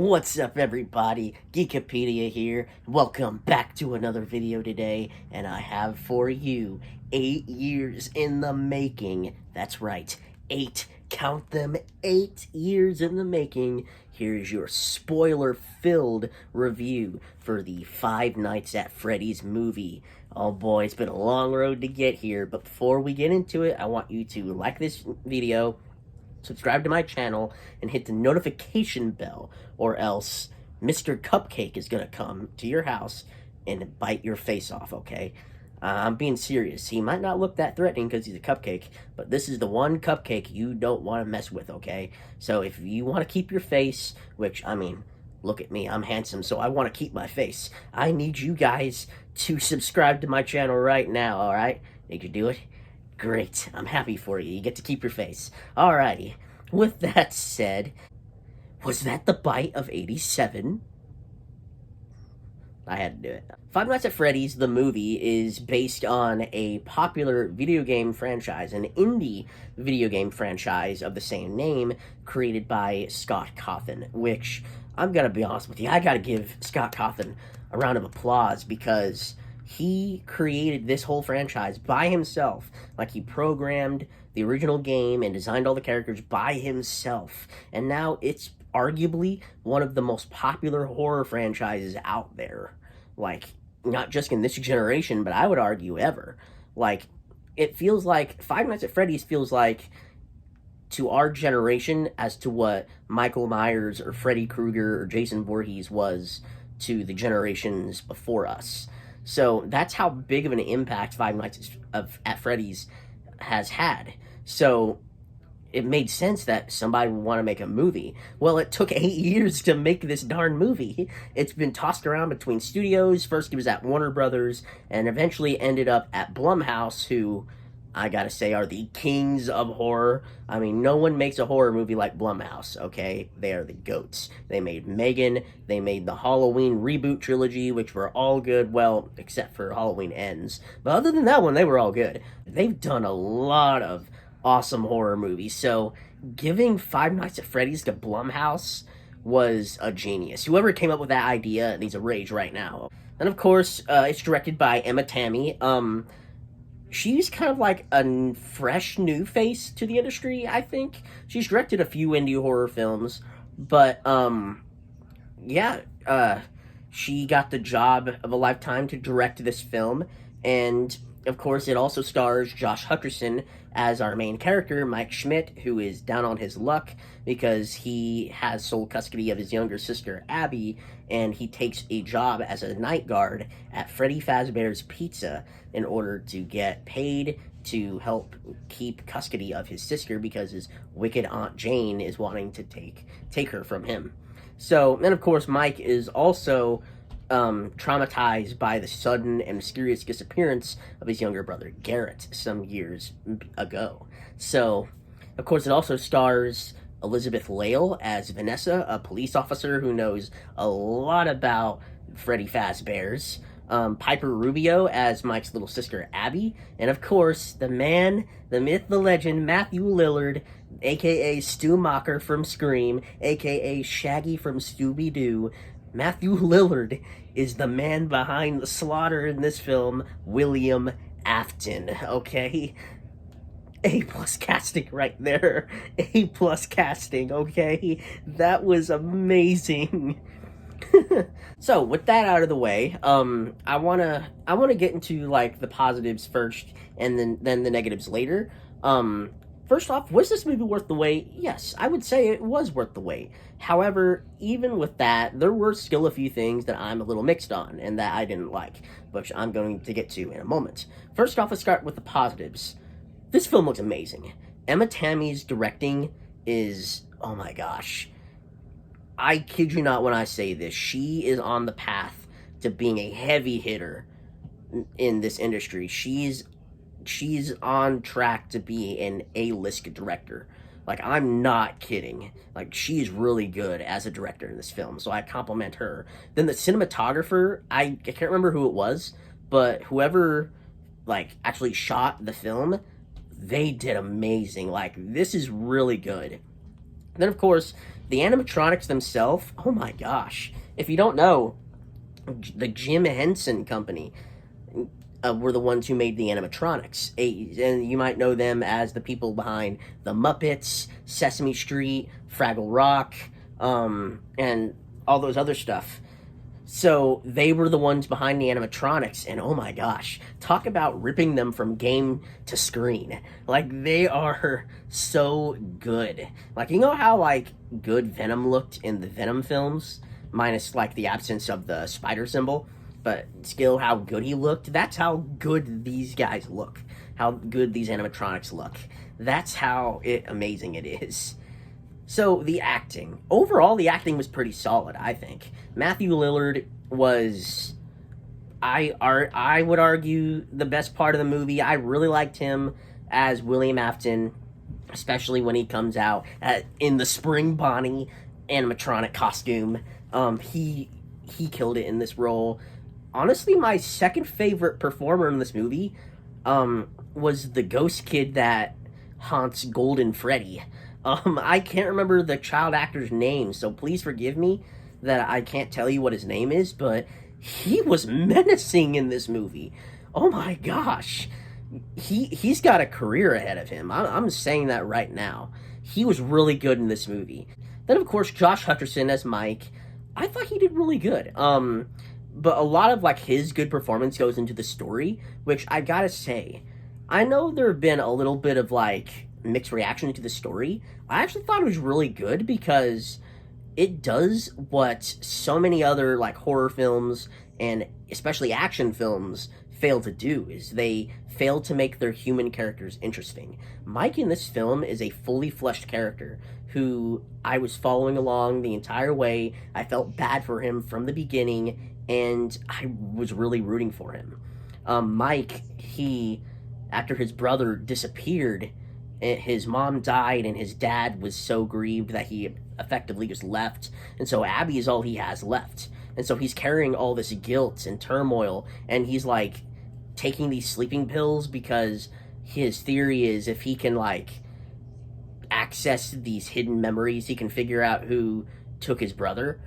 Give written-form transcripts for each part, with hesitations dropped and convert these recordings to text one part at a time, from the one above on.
What's up, everybody? Geekopedia here. Welcome back to another video today, and I have for you 8 years in the making. That's right, 8. Count them, 8 years in the making. Here's your spoiler-filled review for the Five Nights at Freddy's movie. Oh boy, it's been a long road to get here, but before we get into it, I want you to like this video, subscribe to my channel, and hit the notification bell, or else Mr. Cupcake is gonna come to your house and bite your face off, okay? I'm being serious. He might not look that threatening because he's a cupcake, but this is the one cupcake you don't want to mess with, okay? So if you want to keep your face, which, I mean, look at me, I'm handsome, so I want to keep my face. I need you guys to subscribe to my channel right now, alright? Did you do it? Great, I'm happy for you. You get to keep your face. Alrighty, with that said, was that the bite of 87? I had to do it. Five Nights at Freddy's, the movie, is based on a popular video game franchise, an indie video game franchise of the same name, created by Scott Cawthon, which, I'm gonna be honest with you, I gotta give Scott Cawthon a round of applause, because he created this whole franchise by himself. Like, he programmed the original game and designed all the characters by himself. And now it's arguably one of the most popular horror franchises out there. Like, not just in this generation, but I would argue ever. Like, it feels like Five Nights at Freddy's feels like, to our generation, as to what Michael Myers or Freddy Krueger or Jason Voorhees was to the generations before us. So that's how big of an impact Five Nights at Freddy's has had. So it made sense that somebody would want to make a movie. Well, it took 8 years to make this darn movie. It's been tossed around between studios. First it was at Warner Brothers, and eventually ended up at Blumhouse, who, I gotta say, are the kings of horror. I mean, no one makes a horror movie like Blumhouse, okay? They are the GOATs. They made Megan, they made the Halloween reboot trilogy, which were all good, well, except for Halloween Ends. But other than that one, they were all good. They've done a lot of awesome horror movies, so giving Five Nights at Freddy's to Blumhouse was a genius. Whoever came up with that idea needs a rage right now. And of course, it's directed by Emma Tammy. She's kind of like a fresh new face to the industry, I think. She's directed a few indie horror films, but, yeah, she got the job of a lifetime to direct this film, and, of course, it also stars Josh Hutcherson as our main character, Mike Schmidt, who is down on his luck because he has sole custody of his younger sister, Abby, and he takes a job as a night guard at Freddy Fazbear's Pizza in order to get paid to help keep custody of his sister because his wicked Aunt Jane is wanting to take her from him. So, and of course, Mike is also traumatized by the sudden and mysterious disappearance of his younger brother Garrett some years ago. So, of course, it also stars Elizabeth Lail as Vanessa, a police officer who knows a lot about Freddy Fazbear's, Piper Rubio as Mike's little sister Abby, and of course, the man, the myth, the legend, Matthew Lillard, aka Stu Macher from Scream, aka Shaggy from Scooby-Doo. Matthew Lillard is the man behind the slaughter in this film, William Afton, okay? A+ casting right there. A+ casting, okay? That was amazing. So, with that out of the way, I wanna get into, like, the positives first, and then the negatives later. First off, was this movie worth the wait? Yes, I would say it was worth the wait. However, even with that, there were still a few things that I'm a little mixed on, and that I didn't like, which I'm going to get to in a moment. First off, let's start with the positives. This film looks amazing. Emma Tammy's directing is, oh my gosh. I kid you not when I say this. She is on the path to being a heavy hitter in this industry. She's on track to be an A-list director. Like, I'm not kidding. Like, she's really good as a director in this film, so I compliment her. Then the cinematographer, I can't remember who it was, but whoever, like, actually shot the film, they did amazing. Like, this is really good. Then, of course, the animatronics themselves, oh my gosh. If you don't know, the Jim Henson Company were the ones who made the animatronics. And you might know them as the people behind The Muppets, Sesame Street, Fraggle Rock, and all those other stuff. So they were the ones behind the animatronics, and oh my gosh, talk about ripping them from game to screen. Like, they are so good. Like, you know how, like, good Venom looked in the Venom films? Minus, like, the absence of the spider symbol. But still, how good he looked. That's how good these guys look. How good these animatronics look. That's how amazing it is. So, the acting. Overall, the acting was pretty solid, I think. Matthew Lillard was, I would argue, the best part of the movie. I really liked him as William Afton, especially when he comes out in the Spring Bonnie animatronic costume. He killed it in this role. Honestly, my second favorite performer in this movie was the ghost kid that haunts Golden Freddy. I can't remember the child actor's name, so please forgive me that I can't tell you what his name is, but he was menacing in this movie. Oh my gosh. He's got a career ahead of him. I'm saying that right now. He was really good in this movie. Then, of course, Josh Hutcherson as Mike. I thought he did really good. But a lot of, like, his good performance goes into the story, which I gotta say, I know there have been a little bit of, like, mixed reaction to the story. I actually thought it was really good because it does what so many other, like, horror films and especially action films fail to do, is they fail to make their human characters interesting. Mike in this film is a fully fleshed character who I was following along the entire way. I felt bad for him from the beginning, and I was really rooting for him. Mike, after his brother disappeared, his mom died, and his dad was so grieved that he effectively just left, and so Abby is all he has left. And so he's carrying all this guilt and turmoil, and he's, like, taking these sleeping pills because his theory is if he can, like, access these hidden memories, he can figure out who took his brother.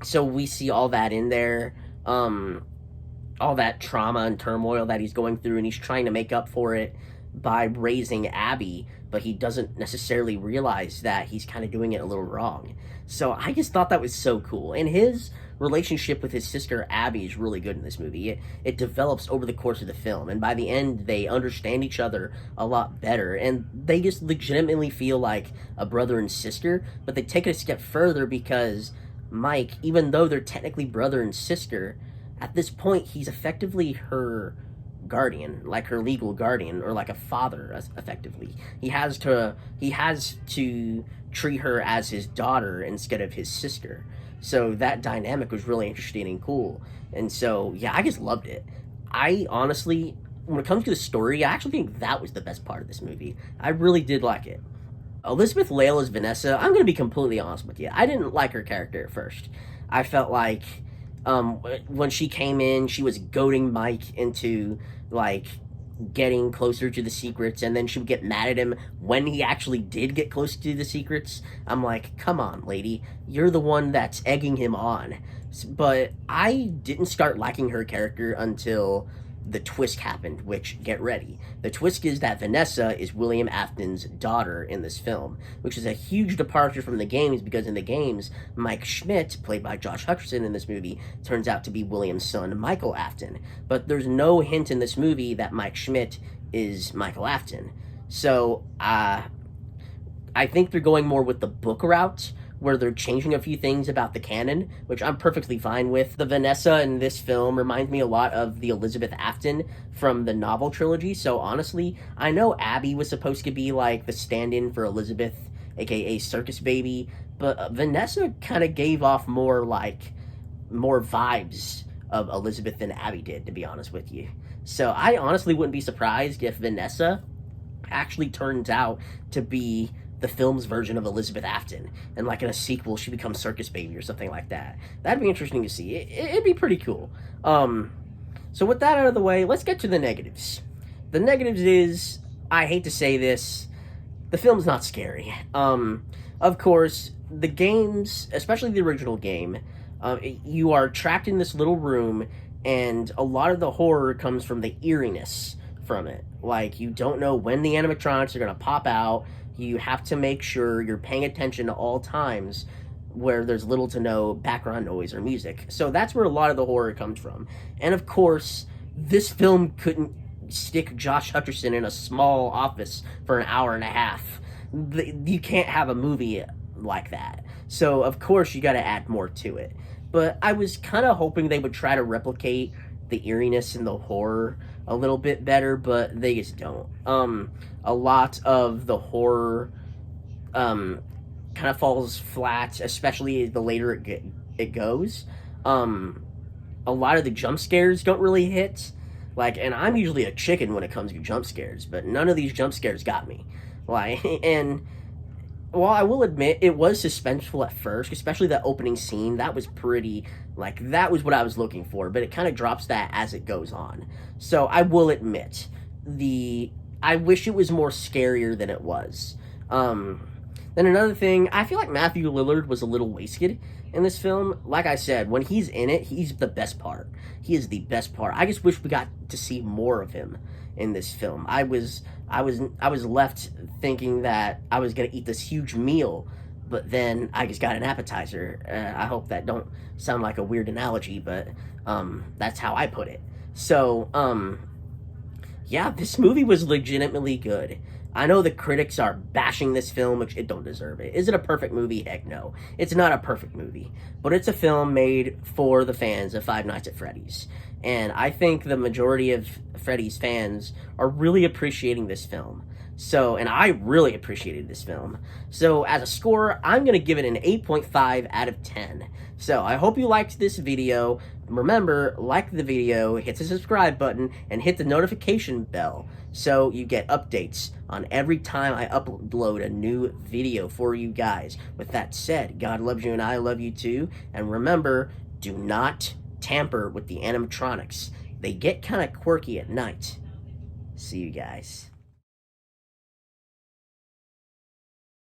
So we see all that in there, all that trauma and turmoil that he's going through, and he's trying to make up for it by raising Abby, but he doesn't necessarily realize that he's kind of doing it a little wrong. So I just thought that was so cool. And his relationship with his sister Abby is really good in this movie. It develops over the course of the film, and by the end, they understand each other a lot better, and they just legitimately feel like a brother and sister, but they take it a step further because Mike, even though they're technically brother and sister, at this point, he's effectively her guardian, like her legal guardian, or like a father, effectively. He has to treat her as his daughter instead of his sister. So that dynamic was really interesting and cool. And so, yeah, I just loved it. I honestly, when it comes to the story, I actually think that was the best part of this movie. I really did like it. Elizabeth Lail as Vanessa, I'm going to be completely honest with you. I didn't like her character at first. I felt like when she came in, she was goading Mike into, like, getting closer to the secrets, and then she would get mad at him when he actually did get close to the secrets. I'm like, come on, lady. You're the one that's egging him on. But I didn't start liking her character until the twist happened, which, get ready. The twist is that Vanessa is William Afton's daughter in this film, which is a huge departure from the games, because in the games, Mike Schmidt, played by Josh Hutcherson in this movie, turns out to be William's son, Michael Afton. But there's no hint in this movie that Mike Schmidt is Michael Afton. So, I think they're going more with the book route, where they're changing a few things about the canon, which I'm perfectly fine with. The Vanessa in this film reminds me a lot of the Elizabeth Afton from the novel trilogy, so honestly, I know Abby was supposed to be, like, the stand-in for Elizabeth, aka Circus Baby, but Vanessa kind of gave off more vibes of Elizabeth than Abby did, to be honest with you. So I honestly wouldn't be surprised if Vanessa actually turns out to be the film's version of Elizabeth Afton, and, like, in a sequel she becomes Circus Baby or something like that. That'd be interesting to see. It'd be pretty cool. So with that out of the way, let's get to the negatives. The negatives is, I hate to say this, the film's not scary. Of course, the games, especially the original game, you are trapped in this little room, and a lot of the horror comes from the eeriness from it. Like, you don't know when the animatronics are going to pop out. You have to make sure you're paying attention at all times where there's little to no background noise or music. So that's where a lot of the horror comes from. And of course, this film couldn't stick Josh Hutcherson in a small office for an hour and a half. You can't have a movie like that. So of course you got to add more to it. But I was kind of hoping they would try to replicate the eeriness and the horror a little bit better, but they just don't. A lot of the horror kind of falls flat, especially the later it goes. A lot of the jump scares don't really hit. Like, and I'm usually a chicken when it comes to jump scares, but none of these jump scares got me. Like, and while I will admit it was suspenseful at first, especially that opening scene, that was pretty, like, that was what I was looking for, but it kind of drops that as it goes on. So I will admit, I wish it was more scarier than it was. Then another thing, I feel like Matthew Lillard was a little wasted in this film. Like I said, when he's in it, he's the best part. He is the best part. I just wish we got to see more of him in this film. I was left thinking that I was gonna eat this huge meal, but then I just got an appetizer. I hope that don't sound like a weird analogy, but that's how I put it. So yeah, this movie was legitimately good. I know the critics are bashing this film, which it don't deserve it. Is it a perfect movie? Heck no. It's not a perfect movie. But it's a film made for the fans of Five Nights at Freddy's. And I think the majority of Freddy's fans are really appreciating this film. So, and I really appreciated this film. So, as a score, I'm going to give it an 8.5 out of 10. So, I hope you liked this video. Remember, like the video, hit the subscribe button, and hit the notification bell so you get updates on every time I upload a new video for you guys. With that said, God loves you and I love you too. And remember, do not tamper with the animatronics. They get kind of quirky at night. See you guys.